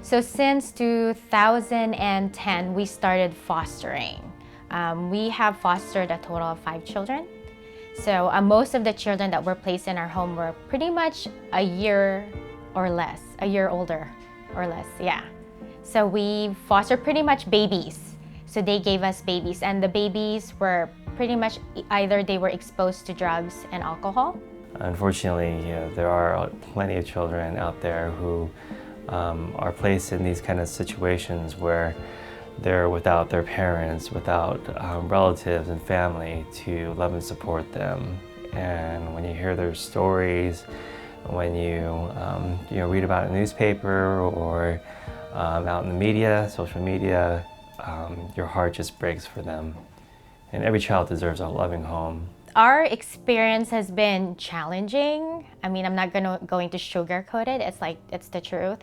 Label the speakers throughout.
Speaker 1: So since 2010, we started fostering. We have fostered a total of 5 children. So most of the children that were placed in our home were pretty much a year or less, a year older or less, yeah. So we fostered pretty much babies. So they gave us babies, and the babies were pretty much either they were exposed to drugs and alcohol.
Speaker 2: Unfortunately, there are plenty of children out there who are placed in these kind of situations where they're without their parents, without relatives and family to love and support them. And when you hear their stories, when you read about it in the newspaper or out in the media, social media, your heart just breaks for them. And every child deserves a loving home.
Speaker 1: Our experience has been challenging. I mean, I'm not going to sugarcoat it. It's the truth.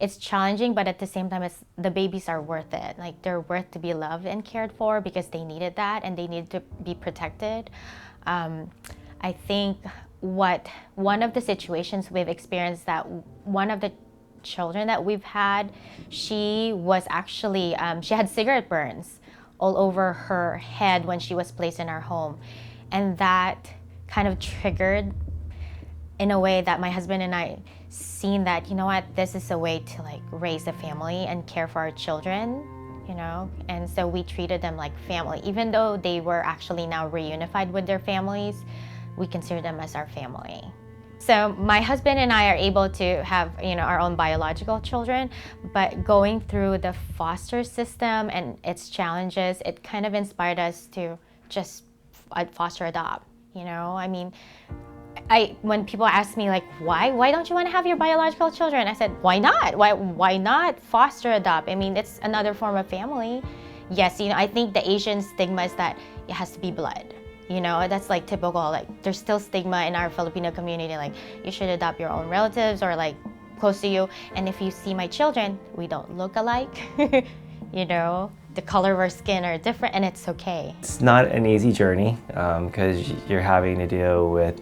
Speaker 1: It's challenging, but at the same time, the babies are worth it. Like, they're worth to be loved and cared for because they needed that and they needed to be protected. I think one of the situations we've experienced, that one of the children that we've had, she was actually she had cigarette burns all over her head when she was placed in our home. And that kind of triggered, in a way, that my husband and I seen that, you know what, this is a way to like raise a family and care for our children, you know? And so we treated them like family. Even though they were actually now reunified with their families, we consider them as our family. So my husband and I are able to have, our own biological children, but going through the foster system and its challenges, it kind of inspired us to just foster adopt. I mean, when people ask me like, why don't you want to have your biological children? I said, why not? Why not foster adopt? I mean, it's another form of family. Yes, I think the Asian stigma is that it has to be blood. That's like typical. Like, there's still stigma in our Filipino community, like you should adopt your own relatives or like close to you. And if you see my children, we don't look alike. The color of our skin are different, and it's okay.
Speaker 2: It's not an easy journey because you're having to deal with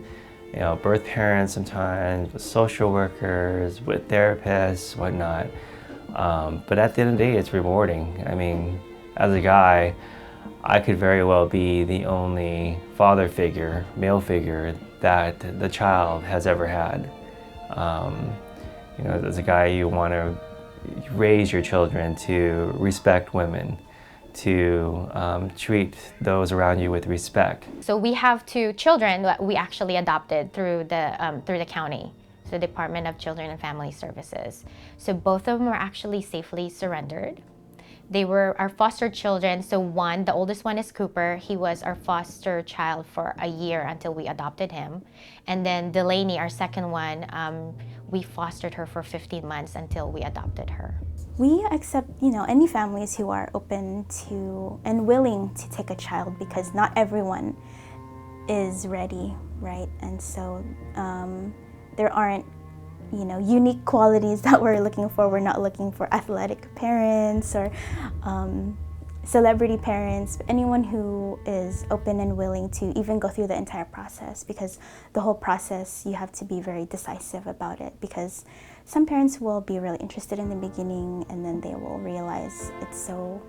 Speaker 2: birth parents sometimes, with social workers, with therapists, whatnot. But at the end of the day, it's rewarding. I mean, as a guy, I could very well be the only father figure, male figure, that the child has ever had. As a guy, you want to raise your children to respect women, to treat those around you with respect.
Speaker 1: So we have 2 children that we actually adopted through the county, so Department of Children and Family Services. So both of them were actually safely surrendered. They were our foster children. So the oldest one is Cooper. He was our foster child for a year until we adopted him. And then Delaney, our second one, we fostered her for 15 months until we adopted her.
Speaker 3: We accept, any families who are open to and willing to take a child, because not everyone is ready, right? And so there aren't unique qualities that we're looking for. We're not looking for athletic parents or celebrity parents, but anyone who is open and willing to even go through the entire process, because the whole process, you have to be very decisive about it, because some parents will be really interested in the beginning and then they will realize it's a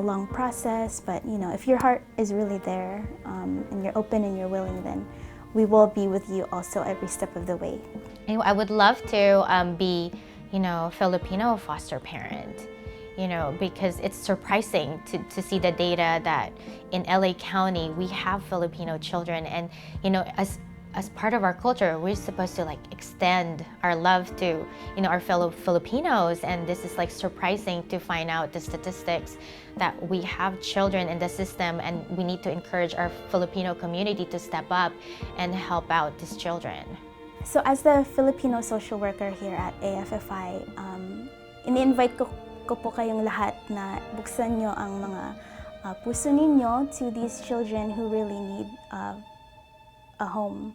Speaker 3: long process. But if your heart is really there and you're open and you're willing, then we will be with you also every step of the way.
Speaker 1: I would love to be, Filipino foster parent, because it's surprising to see the data that in LA County we have Filipino children, and as part of our culture, we're supposed to like extend our love to our fellow Filipinos, and this is like surprising to find out the statistics that we have children in the system, and we need to encourage our Filipino community to step up and help out these children.
Speaker 3: So as the Filipino social worker here at AFFI, ini-invite ko po kayong lahat na buksan nyo ang mga puso ninyo to these children who really need a home.